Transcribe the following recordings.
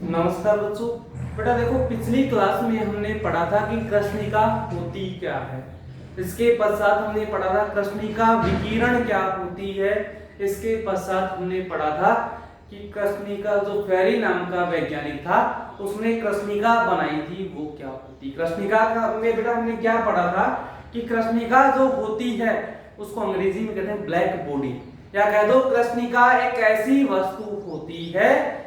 नमस्कार बच्चों। बेटा देखो, पिछली क्लास में हमने पढ़ा था कि कृष्णिका होती क्या है। इसके पश्चात हमने पढ़ा था कृष्णिका विकिरण क्या होती है। इसके पश्चात हमने पढ़ा था कि कृष्णिका जो फेरी नाम का वैज्ञानिक था उसने कृष्णिका बनाई थी वो क्या होती। कृष्णिका का में बेटा हमने क्या पढ़ा था कि कृष्णिका जो होती है उसको अंग्रेजी में कहते हैं ब्लैक बॉडी, या कह दो कृष्णिका एक ऐसी वस्तु होती है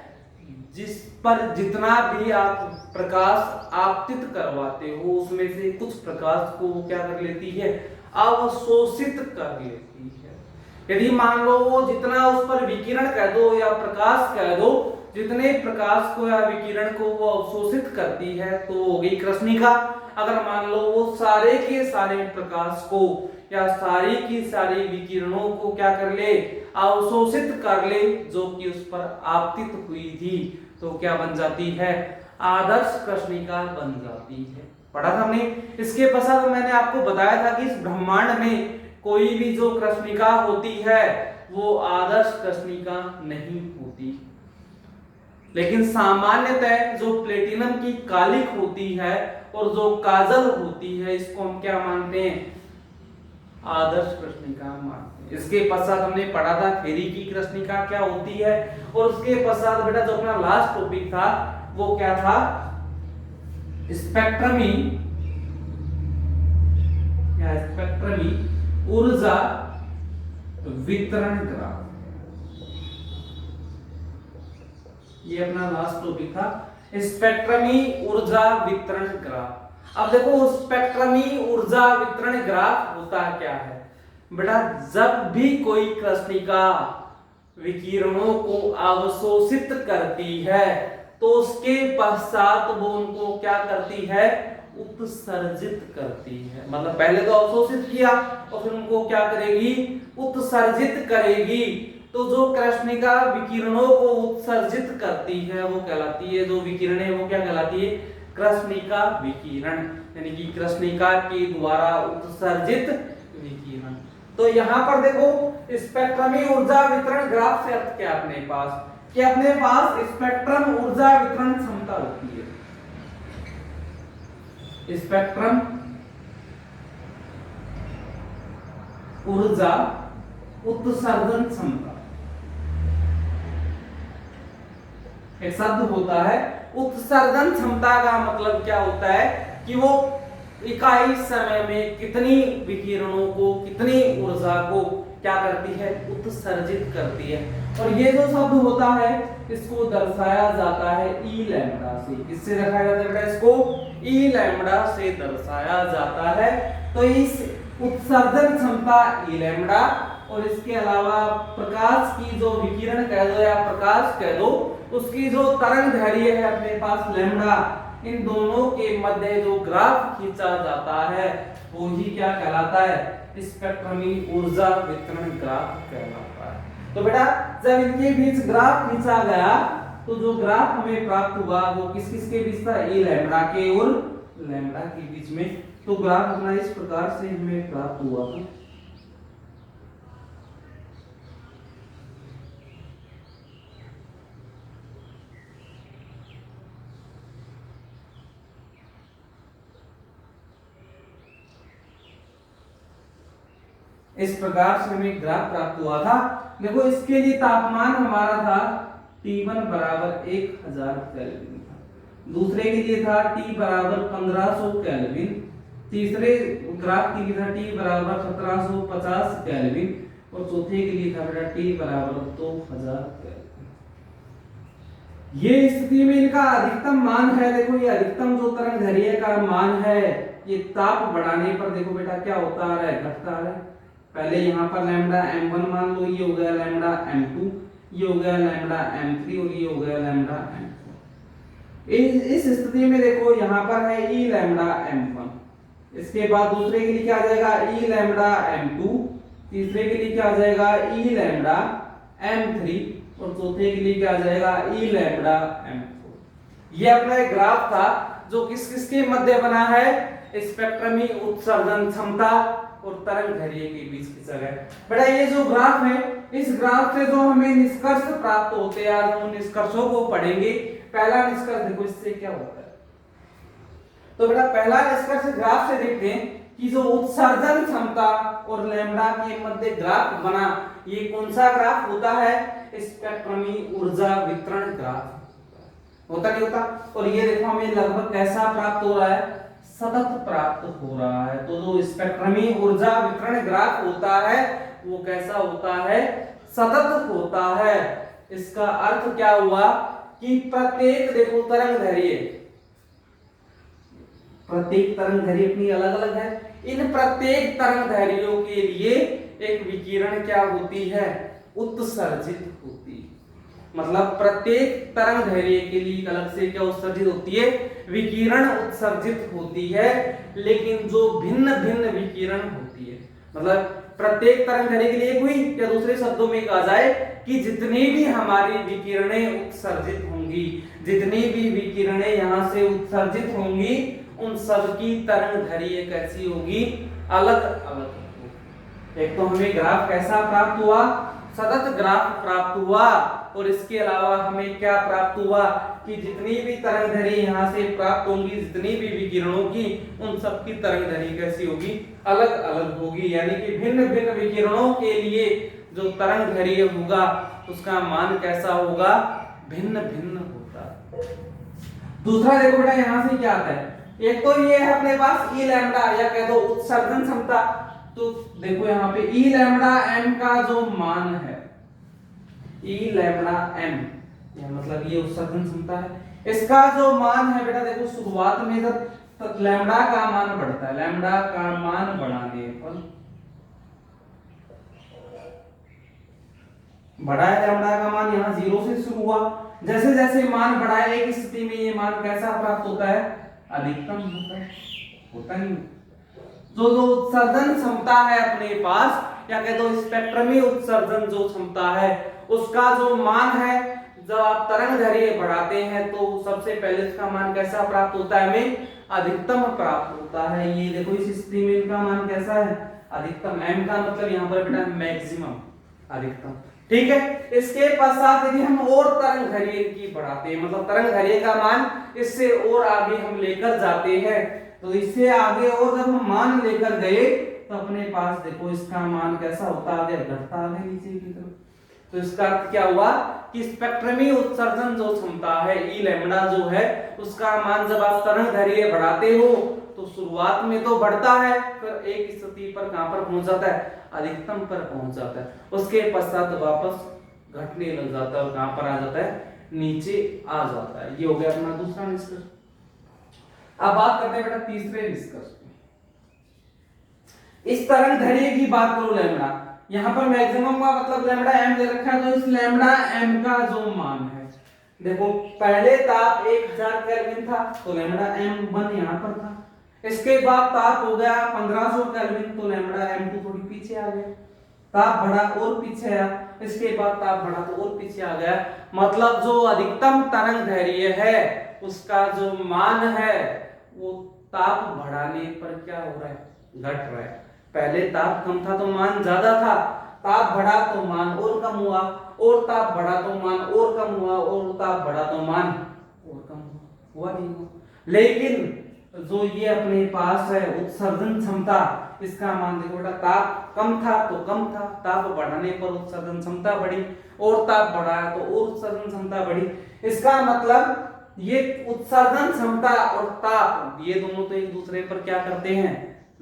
जिस पर जितना भी आप प्रकाश आपतित करवाते हो उसमें से कुछ प्रकाश को वो क्या कर लेती है, अवशोषित कर लेती है। यदि मान लो वो जितना उस पर विकिरण कह दो या प्रकाश कह दो, जितने प्रकाश को या विकिरण को वो अवशोषित करती है तो हो गई कृष्णिका। अगर मान लो वो सारे के सारे प्रकाश को या सारी की सारी विकिरणों को क्या कर ले, अवशोषित कर ले जो कि उस पर आपतित हुई थी, तो क्या बन जाती है, आदर्श कृष्णिका बन जाती है। पढ़ा था हमने। इसके पश्चात मैंने आपको बताया था कि इस ब्रह्मांड में कोई भी जो कृष्णिका होती है वो आदर्श कृष्णिका नहीं होती, लेकिन सामान्यतः जो प्लेटिनम की कालिख होती है और जो काजल होती है इसको हम क्या मानते हैं, आदर्श कृष्णिका मानते हैं। इसके पश्चात हमने पढ़ा था फेरी की कृष्णिका क्या होती है, और उसके पश्चात बेटा जो अपना लास्ट टॉपिक था वो क्या था, स्पेक्ट्रमी या स्पेक्ट्रमी ऊर्जा वितरण ग्राफ। ये अपना लास्ट टॉपिक था, स्पेक्ट्रमी ऊर्जा वितरण ग्राफ। अब देखो स्पेक्ट्रमी ऊर्जा वितरण ग्राफ होता क्या है बेटा, जब भी कोई कृष्णिका विकिरणों को अवशोषित करती है तो उसके पश्चात वो उनको क्या करती है, उत्सर्जित करती है। मतलब पहले तो अवशोषित किया और फिर उनको क्या करेगी, उत्सर्जित करेगी। तो जो कृष्णिका विकिरणों को उत्सर्जित करती है वो कहलाती है, जो विकिरण है वो क्या कहलाती है, कृष्णिका विकिरण, यानी कि कृष्णिका के द्वारा उत्सर्जित विकिरण। तो यहाँ पर देखो स्पेक्ट्रमी ऊर्जा वितरण ग्राफ से अर्थ क्या अपने पास, कि अपने पास स्पेक्ट्रम ऊर्जा वितरण क्षमता होती है, स्पेक्ट्रम ऊर्जा उत्सर्जन क्षमता एक शब्द होता है। उत्सर्जन क्षमता का मतलब क्या होता है कि वो इकाई समय में कितनी विकिरणों को, कितनी ऊर्जा को क्या करती है, उत्सर्जित करती है। और ये जो शब्द होता है इसको दर्शाया जाता है ई लैम्ब्डा से। किससे दर्शाया जाता है बेटा, इसको ई लैम्ब्डा से दर्शाया जाता है। तो इस उत्सर्जन क्षमता ई लैम्ब्डा और इसके अलावा प्रकाश की जो विकिरण कह दो या प्रकाश कह दो, उसकी जो तरंग दैर्घ्य है अपने पास लैम्ब्डा, इन दोनों के मध्य जो ग्राफ खींचा जाता है वो ही क्या कहलाता है, स्पेक्ट्रमी ऊर्जा वितरण ग्राफ कहलाता है। तो बेटा जब इनके बीच ग्राफ खींचा गया तो जो ग्राफ हमें प्राप्त हुआ वो किस किस के बीच था, ए लैम्ब्डा के और लैम्ब्डा के बीच में। तो ग्राफ अपना इस प्रकार से हमें प्राप्त हुआ था। इस प्रकार से हमें ग्राफ प्राप्त हुआ था। देखो इसके लिए तापमान हमारा था T1 बराबर 1000 केल्विन था, दूसरे के लिए था T बराबर 1500 केल्विन, तीसरे ग्राफ के लिए था T बराबर 1750 केल्विन और चौथे के लिए था बेटा T बराबर 2000 केल्विन। ये स्थिति में इनका अधिकतम मान है, देखो ये अधिकतम जो तरंग दैर्घ्य का मान है ये ताप बढ़ाने पर देखो बेटा क्या होता आ रहा है, घटता आ रहा है। पहले यहाँ पर लैम्ब्डा m1 मान लो, ये हो गया लैम्ब्डा m2, ये हो गया लैम्ब्डा m3 और ये हो गया लैम्ब्डा m4। इस स्थिति में देखो यहाँ पर है e लैम्ब्डा m1, इसके बाद दूसरे के लिए क्या आ जाएगा e लैम्ब्डा m2, तीसरे के लिए क्या आ जाएगा e लैम्ब्डा m3 और चौथे के लिए क्या आ जाएगा e लैम्ब्डा m4। ये अपना एक ग्राफ था जो किस किस के मध्य बना है, स्पेक्ट्रमी उत्सर्जन क्षमता और तरंग दैर्ध्य के बीच की जगह। बेटा ये जो ग्राफ है, इस ग्राफ से जो हमें निष्कर्ष प्राप्त होते हैं, आज हम निष्कर्षों को पढ़ेंगे। पहला निष्कर्ष देखो इससे क्या होता है। तो बेटा पहला निष्कर्ष ग्राफ से देखते हैं कि जो उत्सर्जन क्षमता और लैम्ब्डा के मध्य ग्राफ बना, ये कौन सा ग्राफ होता है? स्पेक्ट्रमी ऊर्जा वितरण ग्राफ होता नहीं होता। और ये देखो हमें लगभग कैसा प्राप्त हो रहा है? सतत प्राप्त हो रहा है। तो जो स्पेक्ट्रमी ऊर्जा वितरण ग्राफ होता है वो कैसा होता है? सतत होता है। इसका अर्थ क्या हुआ कि प्रत्येक देखो तरंग दैर्ध्य, प्रत्येक तरंग दैर्ध्य अपनी अलग अलग है। इन प्रत्येक तरंग दैर्ध्यों के लिए एक विकिरण क्या होती है? उत्सर्जित होती है। मतलब प्रत्येक तरंग दैर्ध्य के लिए अलग से क्या उत्सर्जित होती है? विकिरण उत्सर्जित होती है। लेकिन जो भिन्न भिन्न विकिरण होती है, मतलब प्रत्येक तरंग दैर्ध्य के लिए एक हुई, या दूसरे शब्दों में कहा जाए कि जितनी भी हमारी विकिरणें उत्सर्जित होंगी, जितनी भी विकिरणें यहां से उत्सर्जित होंगी, उन सब की तरंग दैर्ध्य कैसी होगी? अलग अलग होगी। एक तो हमें ग्राफ कैसा प्राप्त हुआ? सतत ग्राफ प्राप्त हुआ। और इसके अलावा हमें क्या प्राप्त हुआ कि जितनी भी तरंग दैर्ध्य यहाँ से प्राप्त होंगी, जितनी भी विकिरणों की, उन सब की तरंग दैर्ध्य कैसी होगी? अलग अलग होगी। यानी कि भिन्न भिन्न विकिरणों के लिए जो तरंग दैर्ध्य होगा उसका मान कैसा होगा? भिन्न भिन्न होगा। दूसरा देखो बेटा यहाँ से क्या आता है, एक तो ये है अपने पास ई लैम्ब्डा या कह दो उत्सर्जन क्षमता। तो देखो यहाँ पे ई लैम्ब्डा एम का जो मान है, ई लैम्ब्डा एम, मतलब ये उत्सर्जन क्षमता है। इसका जो मान है बेटा देखो शुरुआत में जब लैम्ब्डा का मान बढ़ता है, लैम्ब्डा का मान बढ़ाने पर बढ़ा है, लैम्ब्डा का मान यहाँ 0 से शुरू हुआ। जैसे जैसे मान बढ़ा है, एक स्थिति में ये मान कैसा प्राप्त होता है? अधिकतम होता है। होता नहीं। जो जो उत्सर्जन क्षमता है अपने पास, या कह दो स्पेक्ट्रमी उत्सर्जन जो क्षमता है, उसका जो मान है, जब आप तरंग दैर्ध्य बढ़ाते हैं तो सबसे पहले इसका मान कैसा प्राप्त होता है? हमें अधिकतम प्राप्त होता है। ये देखो इस स्थिति में इनका मान कैसा है? अधिकतम। एम का मतलब यहाँ पर बेटा मैक्सिमम, अधिकतम। ठीक है। इसके पश्चात यदि हम और तरंग दैर्ध्य की बढ़ाते हैं, मतलब तरंग दैर्ध्य का मान इससे और आगे हम लेकर जाते हैं, तो इससे आगे और जब हम मान लेकर गए तो अपने पास देखो इसका मान कैसा होता है? घटता है नीचे की तरफ। तो इसका अर्थ क्या हुआ कि स्पेक्ट्रमी उत्सर्जन जो क्षमता है, ई लैम्ब्डा जो है, उसका मान जब आप तरंग दैर्ध्य बढ़ाते हो तो शुरुआत में तो बढ़ता है, फिर एक स्थिति पर कहां पर पहुंच जाता है? अधिकतम पर पहुंच जाता है। उसके पश्चात वापस घटने लग जाता है और कहां पर आ जाता है? नीचे आ जाता है। ये हो गया अपना दूसरा निष्कर्ष। अब बात करते हैं बेटा तीसरे निष्कर्ष की। इस तरंग दैर्ध्य की बात करो लैम्ब्डा, यहां पर मैक्सिमम का मतलब लैम्ब्डा एम दे रखा है, तो इस लैम्ब्डा एम का जो मान है, देखो पहले ताप 1000 केल्विन था तो लैम्ब्डा एम 1 यहां पर था। इसके बाद ताप हो गया 1500 केल्विन तो लैम्ब्डा एम 2 थोड़ी पीछे आ गया। ताप बढ़ा और पीछे आया, इसके बाद ताप बढ़ा तो और पीछे आ गया। मतलब जो अधिकतम तरंग दैर्ध्य है उसका जो मान है वो ताप बढ़ाने पर क्या हो रहा है? घट रहा है। पहले ताप कम था तो मान ज्यादा था, ताप बढ़ा तो मान और कम हुआ, और ताप बढ़ा तो मान और कम हुआ, और ताप बढ़ा तो मान और कम हुआ नहीं हुआ। लेकिन जो ये अपने पास है उत्सर्जन क्षमता, इसका मान देखो बेटा, ताप कम था तो कम था, ताप बढ़ाने पर उत्सर्जन क्षमता बढ़ी, और ताप बढ़ा तो और उत्सर्जन क्षमता बढ़ी। इसका मतलब ये उत्सर्जन क्षमता और ताप ये दोनों तो एक दूसरे पर क्या करते हैं?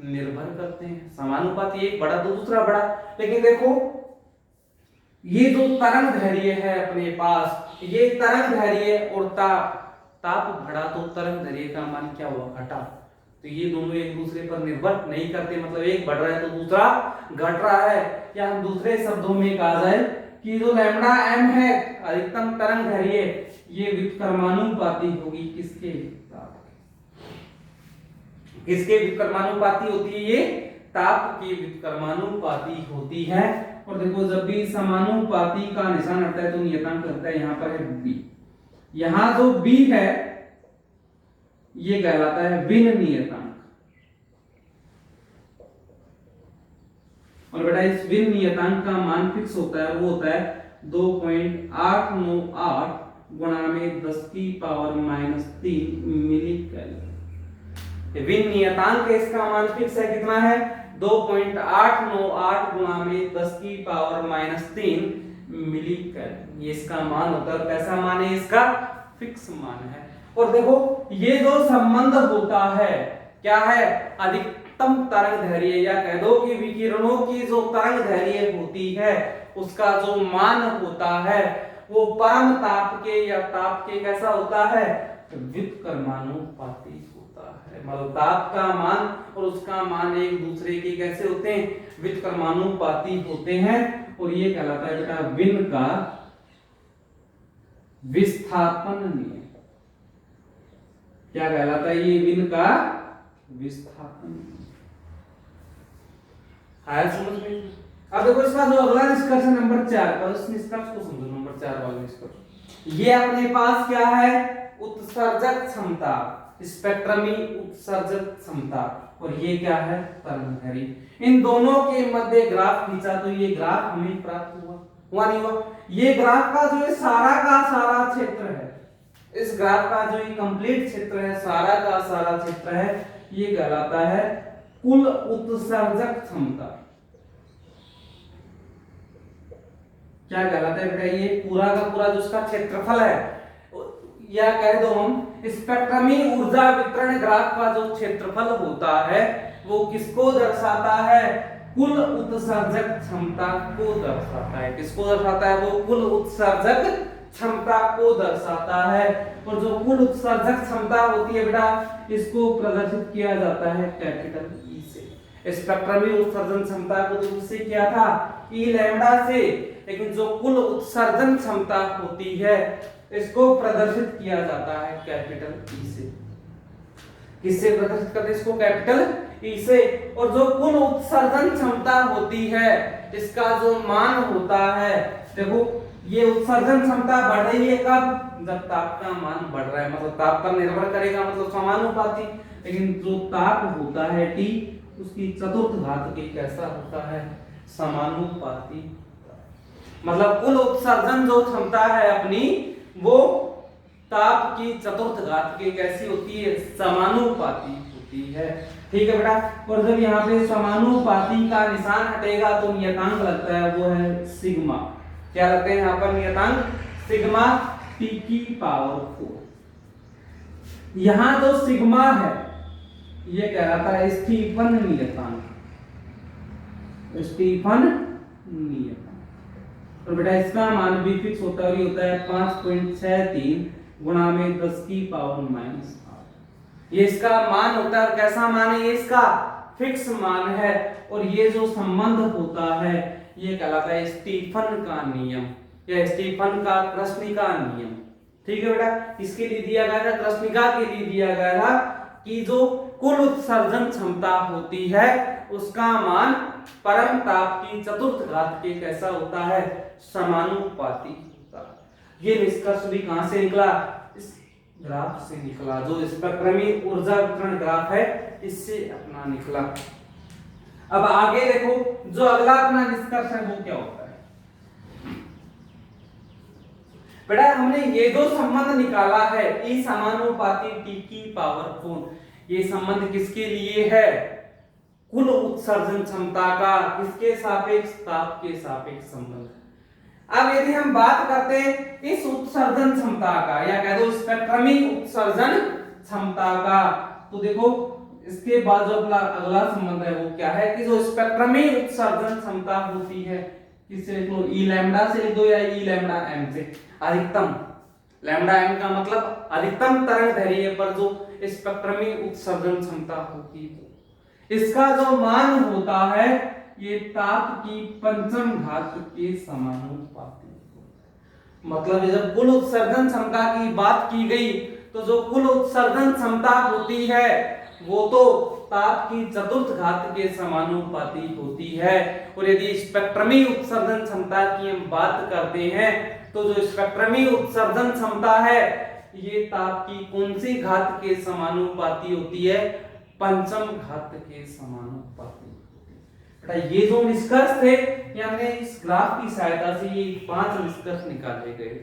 निर्भर करते हैं, समानुपाती, एक बढ़ा तो दूसरा बढ़ा। लेकिन देखो ये जो तरंग दैर्ध्य है अपने पास, ये तरंग दैर्ध्य और ताप, ताप बढ़ा तो तरंग दैर्ध्य का मान क्या हुआ? घटा। तो ये दोनों एक दूसरे पर निर्भर नहीं करते, मतलब एक बढ़ रहा है तो दूसरा घट रहा है। या हम दूसरे शब्दों में कहा जाए कि जो लैम्ब्डा एम है अधिकतम तरंग दैर्ध्य, ये व्युत्क्रमानुपाती होगी किसके? किसके व्युत्क्रमानुपाती होती है? ये ताप की व्युत्क्रमानुपाती होती है। और देखो जब भी समानुपाती का निशान हटता है तो नियतांक लगता है, यहां पर है बी। यहां जो बी है ये कहलाता है विन नियतांक। और बेटा इस विन नियतांक का मान फिक्स होता है, वो होता है 2.898 गुणा में 10 की पावर -3 मिली कैलोरी। विन नियतांक है, इसका मान फिक्स है, कितना है 2.898 गुणा में 10 की पावर -3 मिली कैलोरी। ये इसका मान होता है। कैसा मान है इसका? फिक्स मान है। और देखो ये जो संबंध होता है क्या है? अधिकतम तरंग दैर्घ्य, या कह दो कि विकिरणों की जो तरंग दैर्घ्य होती है उसका जो मान होता है वो परम ताप के या ताप के कैसा होता है? व्युत्क्रमानुपाती होता है। मतलब ताप का मान और उसका मान एक दूसरे के कैसे होते हैं? व्युत्क्रमानुपाती होते हैं। और ये कहलाता है बेटा विन का विस्थापन नियम। क्या कहलाता है? ये विन का विस्थापन। आया समझ में? अब देखो इसका जो अगला निष्कर्ष है नंबर 4 का, उस निष्कर्ष को समझो। नंबर 4 वाला निष्कर्ष ये अपने पास क्या है? उत्सर्जक क्षमता, स्पेक्ट्रमी उत्सर्जक क्षमता, और ये क्या है? तरंग दैर्घ्य। इन दोनों के मध्य ग्राफ खींचा तो ये ग्राफ हमें प्राप्त हुआ नहीं हुआ? ये ग्राफ का जो सारा का सारा क्षेत्र है, इस ग्राफ का जो ये कंप्लीट क्षेत्र है, सारा का सारा क्षेत्र है, ये कहलाता है कुल उत्सर्जक क्षमता। क्या कहलाता है बेटा? ये पूरा का पूरा जो उसका क्षेत्रफल है, या कह दो हम स्पेक्ट्रमी ऊर्जा वितरण ग्राफ का जो क्षेत्रफल होता है वो किसको दर्शाता है? कुल उत्सर्जक क्षमता को दर्शाता है। किसको दर्शाता है? वो कुल उत्सर्जक क्षमता को दर्शाता है। और जो कुल उत्सर्जक क्षमता होती है बेटा, इसको प्रदर्शित किया जाता है कैपिटल ई से। स्पेक्ट्रमी उत्सर्जन क्षमता को तो किससे किया था? ई लैम्डा से। लेकिन जो कुल उत्सर्जन क्षमता होती है इसको प्रदर्शित किया जाता है कैपिटल ई से। किससे प्रदर्शित करते हैं इसको? कैपिटल ई से। और जो कुल उत्सर्जन क्षमता होती है इसका जो मान होता है, देखो ये उत्सर्जन क्षमता बढ़ रही है कब? जब ताप का मान बढ़ रहा है। मतलब ताप पर निर्भर करेगा, मतलब समानुपाती। लेकिन जो ताप होता है T, उसकी चतुर्थ घात के कैसा होता है? समानुपाती। मतलब कुल उत्सर्जन जो क्षमता है अपनी, वो ताप की चतुर्थ घात के कैसी होती है? समानुपाती होती है। ठीक है बेटा। और जब यहाँ पे समानुपाती का निशान हटेगा तो नियतांक लगता है, वो है सिग्मा। क्या लगते हैं यहाँ पर नियतांक? सिग्मा T की पावर 4। यहाँ जो सिग्मा है ये कहलाता है स्टीफन नियतांक। स्टीफन नियतांक। और बेटा इसका मान भी फिक्स होता है, होता है 5.63 गुणा में 10 की पावर -8। ये इसका मान होता है। कैसा मान है? ये इसका फिक्स मान है। और ये जो संबंध होता है ये कहलाता है स्टीफन का नियम, या स्टीफन का कृष्णिका नियम। ठीक है बेटा। इसके लिए दिया गया था, कृष्णिका के लिए दिया गया था कि जो कुल उत्सर्जन क्षमता होती है उसका मान परम ताप की चतुर्थ घात के कैसा होता है? समानुपाती होता है। ये निष्कर्ष भी कहां से निकला? इस ग्राफ से निकला, जो स्पेक्ट्रमी ऊर्जा वितरण ग्राफ है इससे अपना निकला। अब आगे देखो जो अगला अपना निष्कर्ष है वो क्या होता है बेटा? हमने ये जो संबंध निकाला है ई समानुपाती T की पावर 4, ये संबंध किसके लिए है? कुल उत्सर्जन क्षमता का। किसके सापेक्ष? ताप के सापेक्ष संबंध। अब यदि हम बात करते हैं इस उत्सर्जन क्षमता का, या कह दो स्पेक्ट्रमी उत्सर्जन क्षमता का, तो देखो इसके बाद जो अगला संबंध है वो क्या है? कि जो स्पेक्ट्रमी उत्सर्जन क्षमता होती है, किससे लिख लो? ई लैम्डा से लिख दो, या ई लैम्डा एम से। अधिकतम लैम्डा एम का मतलब अधिकतम तरंग दैर्घ्य पर जो स्पेक्ट्रमी उत्सर्जन क्षमता होती है, इसका जो मान होता है ये ताप की पंचम घात के समानुपाती। मतलब जब कुल उत्सर्जन क्षमता की बात की गई तो जो कुल उत्सर्जन क्षमता होती है वो तो ताप की चतुर्थ घात के समानुपाती होती है। और यदि स्पेक्ट्रमी उत्सर्जन क्षमता की हम बात करते हैं तो जो स्पेक्ट्रमी उत्सर्जन क्षमता है ये ताप की कौन सी घात के समानुपाती होती है? पंचम घात के समानुपाती। ये जो निष्कर्ष थे ये हमने इस ग्राफ की सहायता से ये 5 निष्कर्ष निकाले गए।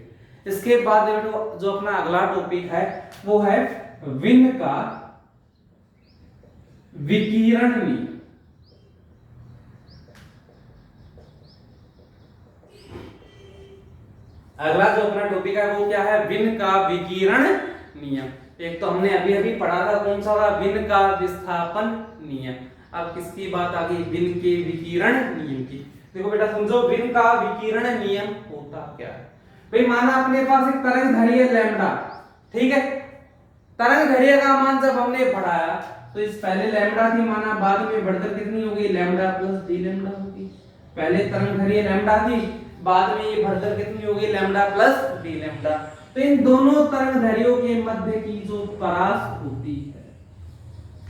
इसके बाद जो अपना अगला टॉपिक है वो है विन का विकिरण नियम। अगला जो अपना टॉपिक है वो क्या है, विन का विकिरण नियम। एक तो हमने अभी अभी पढ़ा था कौन सा था, विन का विस्थापन नियम। अब किसकी बात आ गई, विन के विकिरण नियम की। देखो बेटा समझो विन का विकिरण नियम होता क्या है। भाई माना अपने पास एक तरंग दैर्घ्य है लैम्डा, ठीक है। तरंग दैर्घ्य का मान जब हमने बढ़ाया तो इस पहले लैम्डा थी माना, बाद में बढ़कर कितनी हो गई, लैम्डा प्लस डी लैम्डा होगी। पहले तरंग दैर्घ्य लैम्डा थी, बाद में ये बढ़कर कितनी हो गई, लैम्डा प्लस डी लैम्डा। तो इन दोनों तरंग दैर्घ्यों के मध्य की जो परास होती है,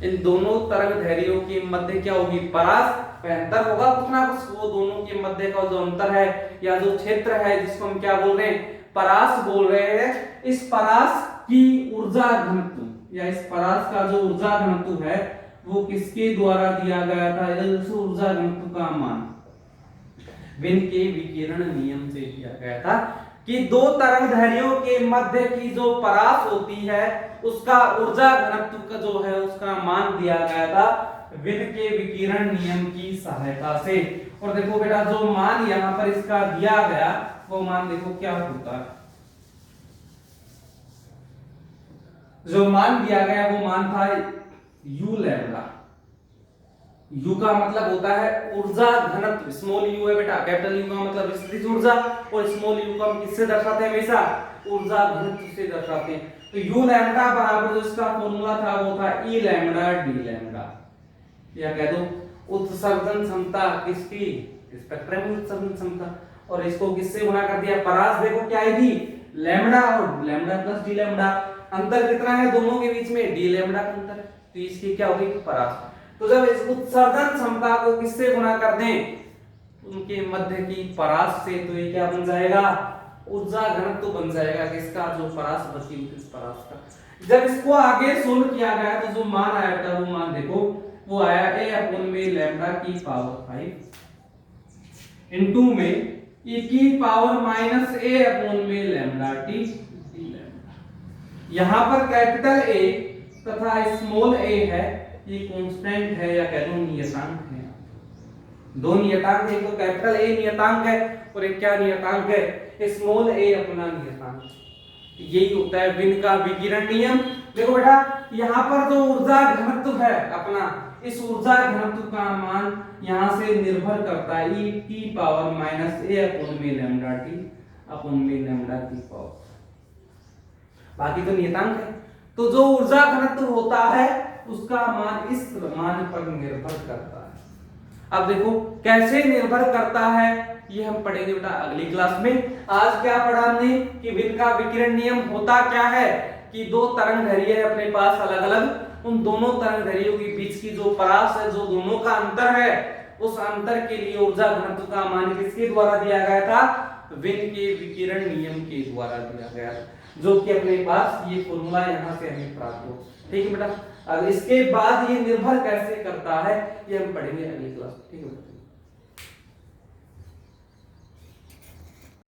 इन दोनों तरंग दैर्घ्यों के मध्य क्या होगी, परास अंतर होगा कुछ ना कुछ। वो दोनों के मध्य का जो अंतर है या जो क्षेत्र है जिसको हम क्या बोल रहे हैं, परास बोल रहे हैं। इस परास की ऊर्जा घनत्व या इस परास का जो ऊर्जा घनत्व है वो किसके द्वारा दिया गया था, इस ऊर्जा घनत्व का मान विन के विकिरण नियम से दिया गया था कि दो तरंग दैर्घ्यों के मध्य की जो परास होती है उसका ऊर्जा घनत्व का जो है उसका मान दिया गया था विन के विकिरण नियम की सहायता से। और देखो बेटा जो मान यहाँ पर इसका दिया गया वो मान देखो क्या होता है, जो मान दिया गया वो मान था यू लैम्डा। यू का मतलब होता है ऊर्जा घनत्व, स्मॉल यू है बेटा, कैपिटल यू का मतलब विस्तृत ऊर्जा, और स्मॉल यू को हम किससे दर्शाते हैं, हमेशा ऊर्जा घनत्व से दर्शाते हैं। तो यू लैम्डा बराबर जो इसका फॉर्मूला था वो था ई लैम्डा डी लैम्डा, या कह दो उत्सर्जन क्षमता किसकी, स्पेक्ट्रम उत्सर्जन क्षमता। और इसको किससे गुणा कर दिया, परास देखो क्या है थी, लैम्डा और लैम्डा प्लस डी लैम्डा। अंतर कितना है दोनों के बीच में, डी लैम्डा का अंतर है, तो इसकी क्या होगी, परास। तो जब इस उत्सर्जन क्षमता को किससे गुणा कर दें, उनके मध्य की परास से, तो ये क्या बन जाएगा, ऊर्जा घनत्व बन जाएगा किसका, जो परास बची हुई इस परास का। जब इसको आगे सोल्व किया गया तो जो मान आया था वो मान देखो वो आया a अपॉन में लैम्डा की पावर 5 इनटू में e की पावर माइनस a अपॉन में लैम्डा टी डी लैम्डा। यहां पर कैपिटल A तथा स्मॉल a है, ये कांस्टेंट है या कह लो नियतांक है। दो नियतांक है, एक तो कैपिटल A नियतांक है और एक क्या नियतांक है, स्मॉल a अपना नियतांक। यही होता है विन का विकिरण नियम। देखो बेटा यहाँ पर जो ऊर्जा घनत्व है अपना, इस ऊर्जा घनत्व का मान यहाँ से निर्भर करता है e की पावर माइनस a अपॉन में लैम्डा टी अपॉन में लैम्डा की पावर, बाकी तो नियतांक है। तो जो ऊर्जा घनत्व होता है उसका मान इस मान पर निर्भर करता है। अब देखो कैसे निर्भर करता है ये हम पढ़ेंगे बेटा अगली क्लास में। आज क्या पढ़ा हमने कि विन का विकिरण नियम होता क्या है, कि दो तरंग दैर्घ्य है अपने पास अलग अलग, उन दोनों तरंग दैर्घ्यों के बीच की जो परास है, जो दोनों का अंतर है, उस अंतर के लिए ऊर्जा घनत्व का मान किसके द्वारा दिया गया था, विन के विकिरण नियम के द्वारा दिया गया, जो कि अपने पास ये फॉर्मूला यहाँ से हमें प्राप्त हो। ठीक है बेटा, अब इसके बाद ये निर्भर कैसे करता है ये हम पढ़ेंगे अगली क्लास। ठीक है।